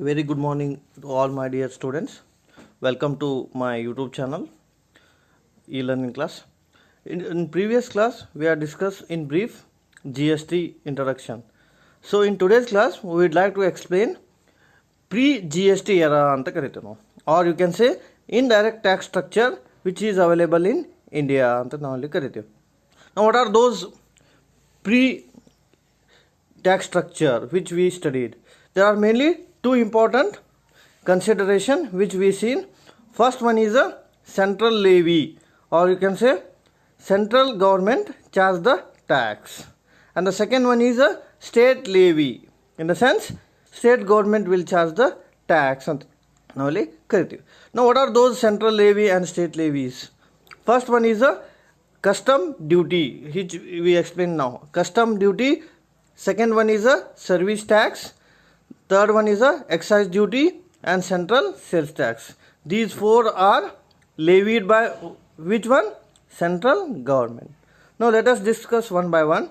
Very good morning to all my dear students. Welcome to my YouTube channel, e-learning class. In previous class, we have discussed in brief GST introduction. So in today's class, we would like to explain pre-GST era anta kariteve ನಾವು, or you can say indirect tax structure which is available in India anta ನಾವು ಅಲ್ಲಿ ಕರಿತೀವಿ. Now what are those pre-tax structure which we studied? There are mainly two important consideration which we seen. First one is a central levy, or you can say central government charge the tax, and the second one is a state levy. In the sense, state government will charge the tax anta ನಾವು ಅಲ್ಲಿ ಕರಿತೀವಿ. Now what are those central levy and state levies? First one is a custom duty, which we explain now. Custom duty. Second one is a service tax. Third one is a excise duty and central sales tax. These four are levied by which one? Central government. Now let us discuss one by one.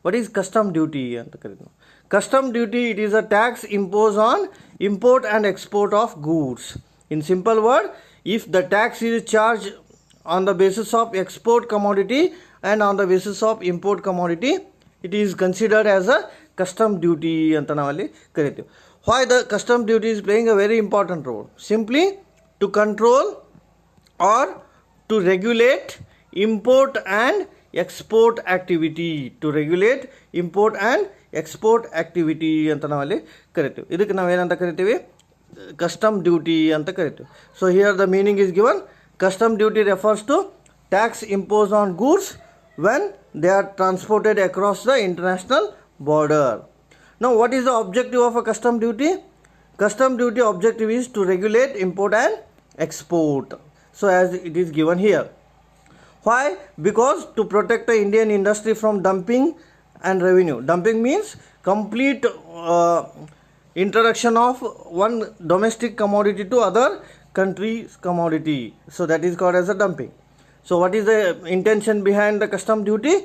What is custom duty? Custom duty, it is a tax imposed on import and export of goods. In simple word, if the tax is charged on the basis of export commodity and on the basis of import commodity, it is considered as a custom duty anta navalli kariteve. Why the custom duty is playing a very important role? Simply to control or to regulate import and export activity. To regulate import and export activity anta navalli kariteve. Idukku ನಾವು ಏನಂತ ಕರಿತೀವಿ? Custom duty anta ಕರಿತೀವಿ. So here the meaning is given. Custom duty refers to tax imposed on goods when they are transported across the international border. Now what is the objective of a custom duty? Custom duty objective is to regulate import and export. So as it is given here. Why? Because to protect the Indian industry from dumping and revenue. Dumping means complete introduction of one domestic commodity to other country's commodity. So that is called as a dumping. So what is the intention behind the custom duty?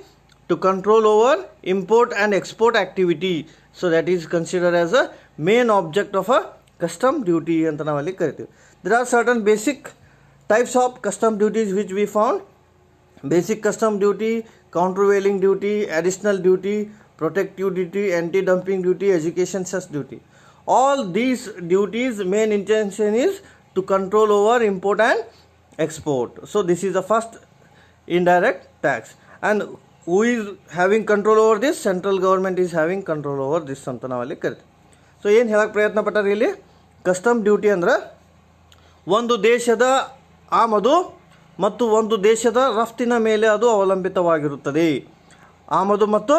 To control over import and export activity. So that is considered as a main object of a custom duty anta navalli karitive. There are certain basic types of custom duties which we found. Basic custom duty, countervailing duty, additional duty, protective duty, anti-dumping duty, education cess duty. All these duties main intention is to control over import and export. So this is the first indirect tax, and who is having control over this? Central government is having control over this anta navalli ಕರಿತೀವಿ. So ಏನು ಹೇಳಕ್ಕೆ ಪ್ರಯತ್ನ ಪಟ್ಟಾರೆ ಇಲ್ಲಿ? Custom duty ಅಂದ್ರೆ ಒಂದು ದೇಶದ ಆಮದು ಮತ್ತು ಒಂದು ದೇಶದ ರಫ್ತಿನ ಮೇಲೆ ಅದು ಅವಲಂಬಿತವಾಗಿರುತ್ತದೆ. ಆಮದು ಮತ್ತು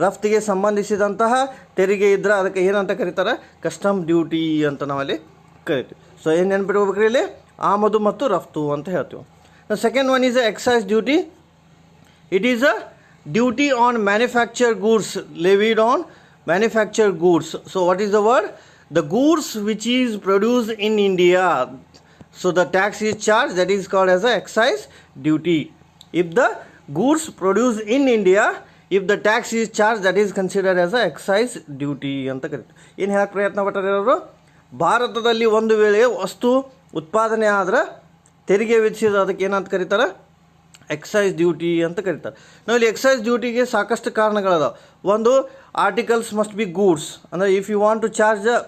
ರಫ್ತಿಗೆ ಸಂಬಂಧಿಸಿದಂತಹ ತೆರಿಗೆ ಇದ್ದರೆ ಅದಕ್ಕೆ ಏನಂತ ಕರೀತಾರೆ? ಕಸ್ಟಮ್ ಡ್ಯೂಟಿ ಅಂತ ನಾವಲ್ಲಿ ಕರಿತೀವಿ. ಸೊ ಏನು ನೆನ್ಪಿಟ್ಕೋಬೇಕ್ರಿ ಇಲ್ಲಿ? ಆಮದು ಮತ್ತು ರಫ್ತು ಅಂತ ಹೇಳ್ತೀವಿ. Second one is excise duty. It is a duty on manufactured goods levied on manufactured goods. So what is the word? The goods which is produced in India. So the tax is charged, that is called as a excise duty. If the goods produced in India, if the tax is charged, that is considered as a excise duty ಅಂತ ಕರೀತೀವಿ. ಏನು ಹೇಳಕ್ಕೆ ಪ್ರಯತ್ನ ಪಟ್ಟಾರೆ ಅವರು? ಭಾರತದಲ್ಲಿ ಒಂದು ವೇಳೆ ವಸ್ತು ಉತ್ಪಾದನೆ ಆದ್ರೆ ತೆರಿಗೆ ವಿಧಿಸಿದ ಅದಕ್ಕೆ ಏನಂತ ಕರೀತಾರೆ? ಎಕ್ಸೈಸ್ ಡ್ಯೂಟಿ ಅಂತ ಕರೀತಾರೆ. ನಾವು ಇಲ್ಲಿ ಎಕ್ಸೈಸ್ ಡ್ಯೂಟಿಗೆ ಸಾಕಷ್ಟು ಕಾರಣಗಳದಾವೆ. ಒಂದು, ಆರ್ಟಿಕಲ್ಸ್ ಮಸ್ಟ್ ಬಿ ಗೂಡ್ಸ್, ಅಂದರೆ if you want to charge a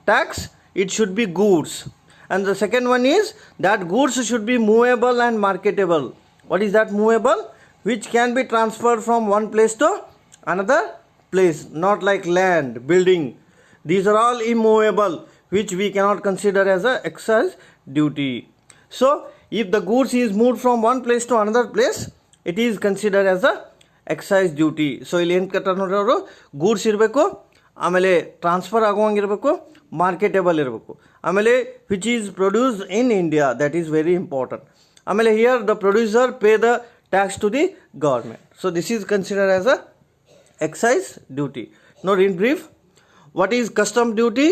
tax it should be goods. And the second one is that goods should be movable and marketable. What is that movable? Which can be transferred from one place to another place, not like land, building. These are all immovable, which we cannot consider as a excise duty. So if the goods is moved from one place to another place, it is considered as a excise duty. So ಇಲ್ಲಿ ಏನು ಕಟ್ಟಾರೆ ನೋಡ್ರಿ ಅವರು? Goods ಇರಬೇಕು, ಆಮೇಲೆ transfer ಆಗುವಂಗಿರಬೇಕು, marketable ಇರಬೇಕು, ಆಮೇಲೆ which is produced in India, that is very important. ಆಮೇಲೆ here the producer pay the tax to the government. So this is considered as a excise duty. ನೋಡಿ in brief, what is custom duty?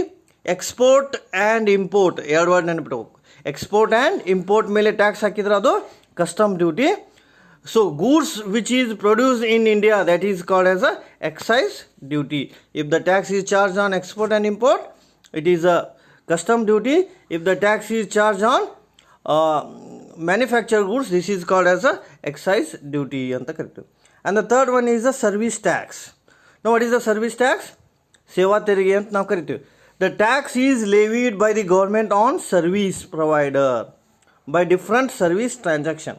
Export and import ಎರಡು word ನೆನಪಿಟ್ಬೇಕು. Export and import ಮೇಲೆ tax ಹಾಕಿದ್ರೆ ಅದು custom duty. So goods which is produced in India, that is called as a excise duty. If the tax is charged on export and import, it is a custom duty. If the tax is charged on manufactured goods, this is called as a excise duty anta kariteve. And the third one is the service tax. Now what is the service tax? Seva terige anta ನಾವು ಕರಿತೀವಿ. The tax is levied by the government on service provider by different service transaction.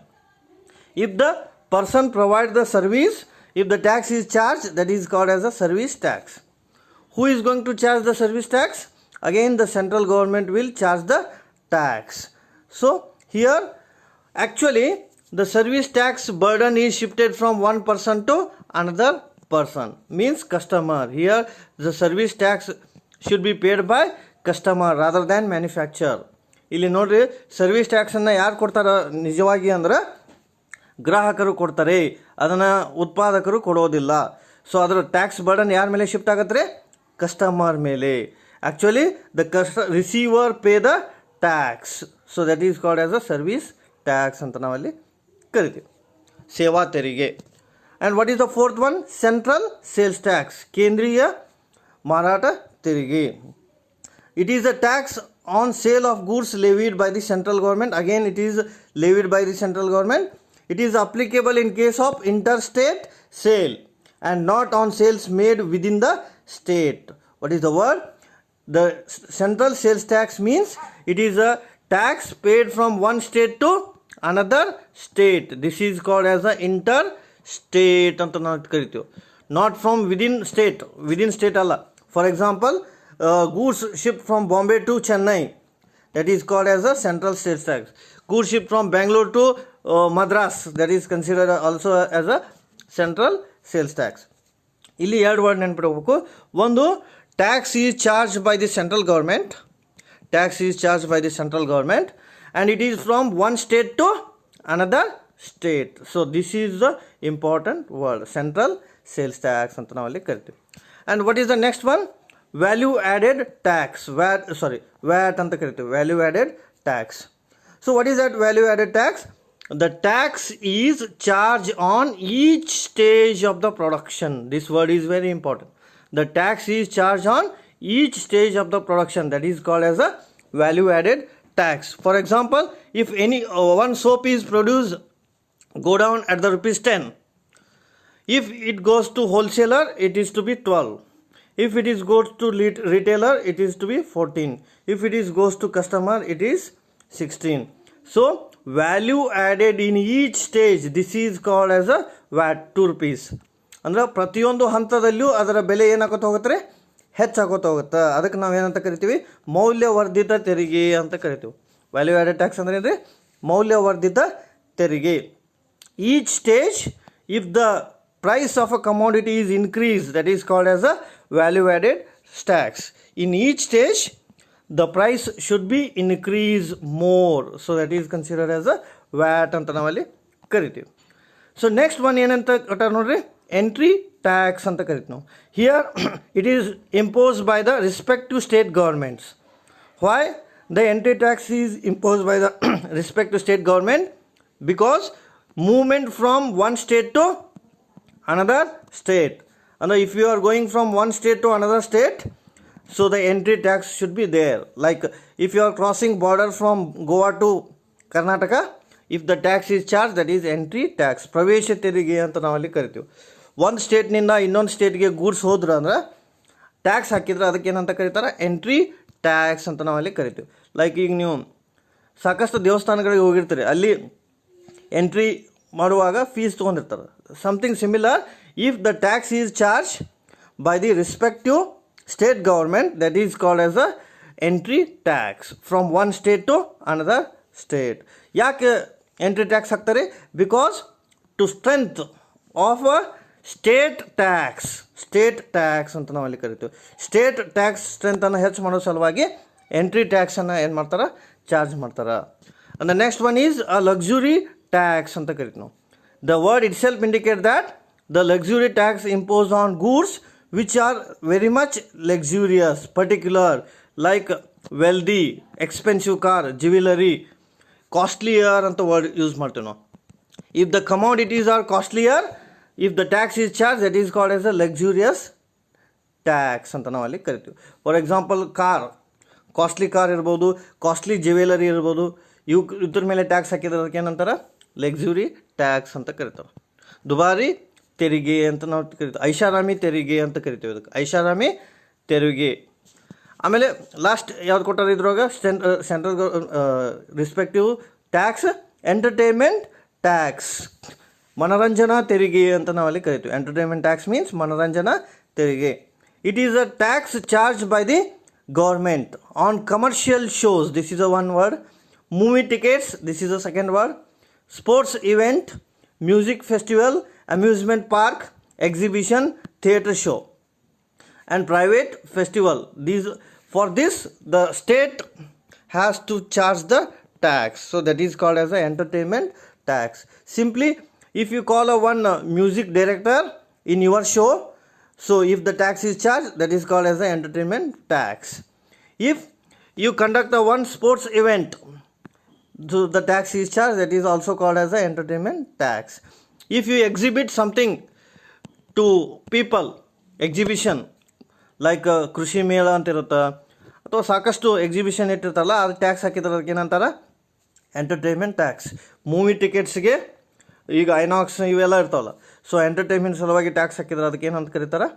If the person provides the service, if the tax is charged, that is called as a service tax. Who is going to charge the service tax? Again, the central government will charge the tax. So here actually the service tax burden is shifted from one person to another person, means customer. Here the service tax should be paid by customer rather than manufacturer. ಇಲ್ಲಿ ನೋಡ್ರಿ, service ಟ್ಯಾಕ್ಸನ್ನು ಯಾರು ಕೊಡ್ತಾರ ನಿಜವಾಗಿ ಅಂದ್ರೆ ಗ್ರಾಹಕರು ಕೊಡ್ತಾರೆ, ಅದನ್ನು ಉತ್ಪಾದಕರು ಕೊಡೋದಿಲ್ಲ. ಸೊ ಅದರ ಟ್ಯಾಕ್ಸ್ ಬರ್ಡನ್ ಯಾರ ಮೇಲೆ ಶಿಫ್ಟ್ ಆಗತ್ತೆ? ಕಸ್ಟಮರ್ ಮೇಲೆ. Actually the receiver pay the tax. So that is called as a service tax ಅಂತ ನಾವಲ್ಲಿ ಕರಿತೀವಿ, ಸೇವಾ ತೆರಿಗೆ. And what is the fourth one? Central sales tax, ಕೇಂದ್ರೀಯ ಮಾರಾಟ ತೆರಿಗೆ. It is a tax on sale of goods levied by the central government. Again, it is levied by the central government. It is applicable in case of interstate sale and not on sales made within the state. What is the word? The central sales tax means it is a tax paid from one state to another state. This is called as a interstate anta ನಾವು ಕರಿತೀವಿ. Not from within state. Within state ಅಲ್ಲ. For example, goods shipped from Bombay to Chennai, that is called as a central sales tax. Goods shipped from Bangalore to Madras, that is considered also as a central sales tax. ಇಲ್ಲಿ ಎರಡು word ನೆನಪಿಡಬೇಕು. ಒಂದು, tax is charge by the central government. Tax is charge by the central government and it is from one state to another state. So this is the important word, central sales tax ಅಂತ ನಾವಲ್ಲಿ ಕರಿತೀವಿ. And what is the next one? Value added tax. VAT ಅಂತ ಕರಿತೀವಿ, value added tax. So what is that value added tax? The tax is charged on each stage of the production. This word is very important. The tax is charged on each stage of the production. That is called as a value added tax. For example, if any one soap is produced, go down at the rupees 10. If it goes to wholesaler, it is to be 12. If it is goes to retailer, it is to be 14. If it is goes to customer, it is 16. So value added in each stage, this is called as a VAT, 2 rupees. ಅಂದ್ರೆ ಪ್ರತಿಯೊಂದು ಹಂತದಲ್ಲಿಯೂ ಅದರ ಬೆಲೆ ಏನಾಗೋತ ಹೋಗುತ್ತೆ? ಹೆಚ್ಚಾಗೋತ ಹೋಗುತ್ತೆ. ಅದಕ್ಕೆ ನಾವು ಏನಂತ ಕರಿತೀವಿ? ಮೌಲ್ಯವರ್ಧಿತ ತೆರಿಗೆ ಅಂತ ಕರಿತೀವಿ. ವ್ಯಾಲ್ಯೂ ಆ್ಯಡೆಡ್ ಟ್ಯಾಕ್ಸ್ ಅಂದ್ರೆ ಏನ್ರಿ? ಮೌಲ್ಯವರ್ಧಿತ ತೆರಿಗೆ. Each stage, if the price of a commodity is increased, that is called as a value added tax. In each stage the price should be increased more, so that is considered as a VAT anta navalli kariತೀವಿ. So next one ಏನಂತ ಕೊಟ್ಟಾರ ನೋಡ್ರಿ, entry tax ಅಂತ ಕರಿತೀವಿ ನಾವು. Here it is imposed by the respective state governments. Why the entry tax is imposed by the respective state government? Because movement from one state to another state, and if you are going from one state to another state, so the entry tax should be there. Like if you are crossing border from Goa to Karnataka, if the tax is charged, that is entry tax. ಪ್ರವೇಶ ತೆರಿಗೆ ಅಂತ ನಾವಲ್ಲಿ ಕರಿತೀವಿ. ಒಂದು ಸ್ಟೇಟ್ನಿಂದ ಇನ್ನೊಂದು ಸ್ಟೇಟ್ಗೆ goods ಹೋದ್ರೆ ಅಂದ್ರೆ tax ಹಾಕಿದ್ರೆ ಅದಕ್ಕೆ ಏನಂತ ಕರೀತಾರೆ? ಎಂಟ್ರಿ ಟ್ಯಾಕ್ಸ್ ಅಂತ ನಾವಲ್ಲಿ ಕರಿತೀವಿ. ಲೈಕ್ ಈಗ ನೀವು ಸಾಕಷ್ಟು ದೇವಸ್ಥಾನಗಳಿಗೆ ಹೋಗಿರ್ತೀರಿ, ಅಲ್ಲಿ ಎಂಟ್ರಿ ಮಾಡುವಾಗ ಫೀಸ್ ತೊಗೊಂಡಿರ್ತಾರೆ. Something similar, if the tax is charge by the respective state government, that is called as a entry tax from one state to another state. ಯಾಕೆ ಎಂಟ್ರಿ ಟ್ಯಾಕ್ಸ್ ಹಾಕ್ತಾರೆ? Because to strength of a state tax ಅಂತ ನಾವು ಅಲ್ಲಿ ಕರಿತೀವಿ. State tax ಸ್ಟ್ರೆಂತನ್ನು ಹೆಚ್ಚು ಮಾಡೋ ಸಲುವಾಗಿ entry ಟ್ಯಾಕ್ಸನ್ನು ಏನು ಮಾಡ್ತಾರೆ? ಚಾರ್ಜ್ ಮಾಡ್ತಾರೆ. And the next one is a luxury tax ಅಂತ ಕರಿತೀವಿ ನಾವು. The word it self indicate that the luxury tax impose on goods which are very much luxurious, particular, like wealthy, expensive car, jewelry, costlier ಅಂತ word use ಮಾಡ್ತೀವಿ ನಾವು. If the commodities are costlier, if the tax is charged, that is called as a luxurious tax ಅಂತ ನಾವು ಅಲ್ಲಿ ಕರಿತೀವಿ. For example car, costly car ಇರ್ಬೋದು, costly jewellery ಇರ್ಬೋದು, ಇದ್ರ ಮೇಲೆ ಟ್ಯಾಕ್ಸ್ ಹಾಕಿದ್ರೆ ಅದಕ್ಕೆ ಏನಂತಾರೆ ಲಕ್ಸುರಿ ಟ್ಯಾಕ್ಸ್ ಅಂತ ಕರಿತಾರೆ. ದುಬಾರಿ ತೆರಿಗೆ ಅಂತ ನಾವು ಕರಿತೀವಿ. ಐಷಾರಾಮಿ ತೆರಿಗೆ ಅಂತ ಕರಿತೀವಿ ಅದಕ್ಕೆ, ಐಷಾರಾಮಿ ತೆರಿಗೆ. ಆಮೇಲೆ ಲಾಸ್ಟ್ ಯಾವ್ದು ಕೊಟ್ಟಾರೆ ಇದ್ರೊಳಗೆ central respective tax entertainment tax, ಮನೋರಂಜನಾ ತೆರಿಗೆ ಅಂತ ನಾವು ಅಲ್ಲಿ ಕರಿತೀವಿ. ಎಂಟರ್ಟೈನ್ಮೆಂಟ್ ಟ್ಯಾಕ್ಸ್ ಮೀನ್ಸ್ ಮನೋರಂಜನಾ ತೆರಿಗೆ. It is a tax charge by the government on commercial shows, this is a one word. Movie tickets, this is a second word. Sports event, music festival, amusement park, exhibition, theatre show, and private festival. For this the state has to charge the tax, so that is called as a entertainment tax. Simply, if you call a one music director in your show, so if the tax is charged, that is called as a entertainment tax. If you conduct a one sports event, so the tax is charged, that is also called as a entertainment tax. If you exhibit something to people, exhibition like ಕೃಷಿ ಮೇಳ ಅಂತ ಇರುತ್ತೆ, ಅಥವಾ ಸಾಕಷ್ಟು exhibition ಇಟ್ಟಿರ್ತಾರಲ್ಲ, ಅದು tax ಹಾಕಿದ್ರೆ ಅದಕ್ಕೆ ಏನಂತಾರೆ ಎಂಟರ್ಟೈನ್ಮೆಂಟ್ ಟ್ಯಾಕ್ಸ್. ಮೂವಿ ಟಿಕೆಟ್ಸ್ಗೆ ಈಗ ಐನಾಕ್ಸ್ ಇವೆಲ್ಲ ಇರ್ತಾವಲ್ಲ, ಸೊ ಎಂಟರ್ಟೈನ್ಮೆಂಟ್ ಸಲುವಾಗಿ ಟ್ಯಾಕ್ಸ್ ಹಾಕಿದ್ರೆ ಅದಕ್ಕೆ ಏನಂತ ಕರೀತಾರೆ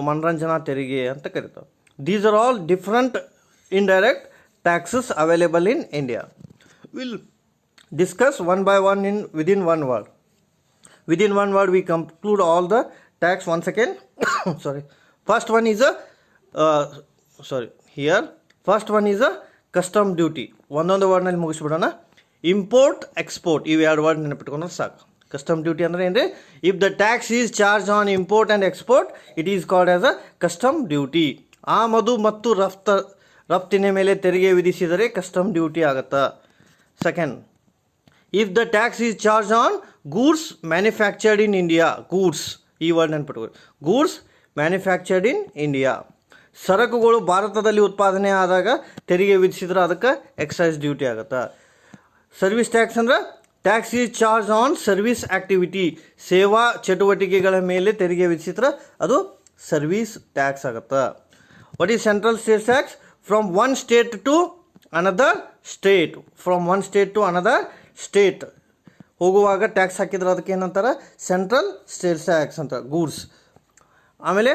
ಮನರಂಜನಾ ತೆರಿಗೆ ಅಂತ ಕರೀತಾರೆ. These are all different indirect taxes available in India. We'll discuss one by one within one word. Within one word we conclude all the tax. One second. Sorry. First one is first one is a custom duty. ಒಂದೊಂದು ವರ್ಡ್ನಲ್ಲಿ ಮುಗಿಸ್ಬಿಡೋಣ. Import export ಇವು ಎರಡು word ನೆನಪಿಟ್ಕೊಂಡ್ರೆ ಸಾಕು. Custom duty ಅಂದರೆ ಏನ್ರಿ, if the tax is charge on import and export it is called as a custom duty. ಆಮದು ಮತ್ತು ರಫ್ತಿನ ಮೇಲೆ ತೆರಿಗೆ ವಿಧಿಸಿದರೆ ಕಸ್ಟಮ್ ಡ್ಯೂಟಿ ಆಗುತ್ತಾ. Second, if the tax is charge on goods manufactured in India. Goods ಈ word ನೆನ್ಪಿಟ್ಕೊಳ್ಳಿ. Goods manufactured in India, ಸರಕುಗಳು ಭಾರತದಲ್ಲಿ ಉತ್ಪಾದನೆ ಆದಾಗ ತೆರಿಗೆ ವಿಧಿಸಿದ್ರೆ ಅದಕ್ಕೆ ಎಕ್ಸೈಸ್ ಡ್ಯೂಟಿ ಆಗುತ್ತಾ. ಸರ್ವಿಸ್ ಟ್ಯಾಕ್ಸ್ ಅಂದ್ರೆ tax is charge on service activity, ಸೇವಾ ಚಟುವಟಿಕೆಗಳ ಮೇಲೆ ತೆರಿಗೆ ವಿಧಿಸಿದ್ರೆ ಅದು ಸರ್ವಿಸ್ ಟ್ಯಾಕ್ಸ್ ಆಗುತ್ತಾ. What is central state tax? From one state to another state. From one state to another state ಹೋಗುವಾಗ ಟ್ಯಾಕ್ಸ್ ಹಾಕಿದ್ರೆ ಅದಕ್ಕೆ ಏನಂತಾರೆ ಸೆಂಟ್ರಲ್ ಸ್ಟೇಟ್ ಟ್ಯಾಕ್ಸ್ ಅಂತ. ಗೂಡ್ಸ್. ಆಮೇಲೆ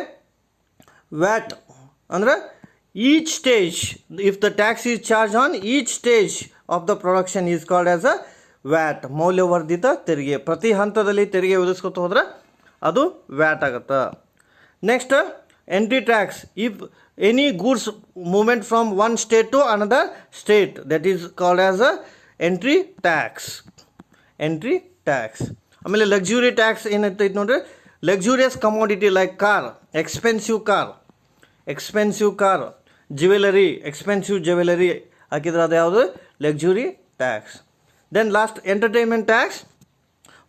ವ್ಯಾಟ್ ಅಂದರೆ each stage, if the tax is charge on each stage of the production is called as a VAT, ಮೌಲ್ಯವರ್ಧಿತ ತೆರಿಗೆ. ಪ್ರತಿ ಹಂತದಲ್ಲಿ ತೆರಿಗೆ ವಿಧಿಸ್ಕೊತ ಹೋದ್ರೆ ಅದು ವ್ಯಾಟ್ ಆಗುತ್ತೆ. Next, entry tax. If any goods movement from one state to another state, that is called as a entry tax. Entry tax. ಆಮೇಲೆ luxury tax ಏನಂತೈತೆ ನೋಡ್ರಿ, luxurious commodity like car, expensive car, jewellery, expensive jewellery ಹಾಕಿದ್ರೆ ಅದು ಯಾವುದು luxury tax. Then last, entertainment tax.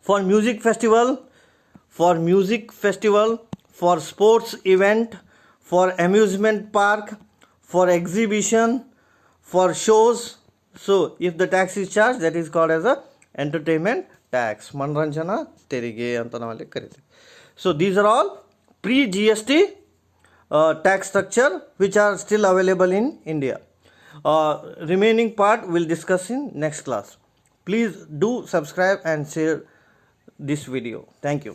For music festival, for sports event, for amusement park, for exhibition, for shows. So if the tax is charge, that is called as a entertainment tax, ಮನರಂಜನಾ ತೆರಿಗೆ ಅಂತ ನಾವಲ್ಲಿ ಕರಿತೀವಿ. So these are all pre-GST tax structure which are still available in India. Remaining part we'll discuss in next class. Please do subscribe and share this video. Thank you.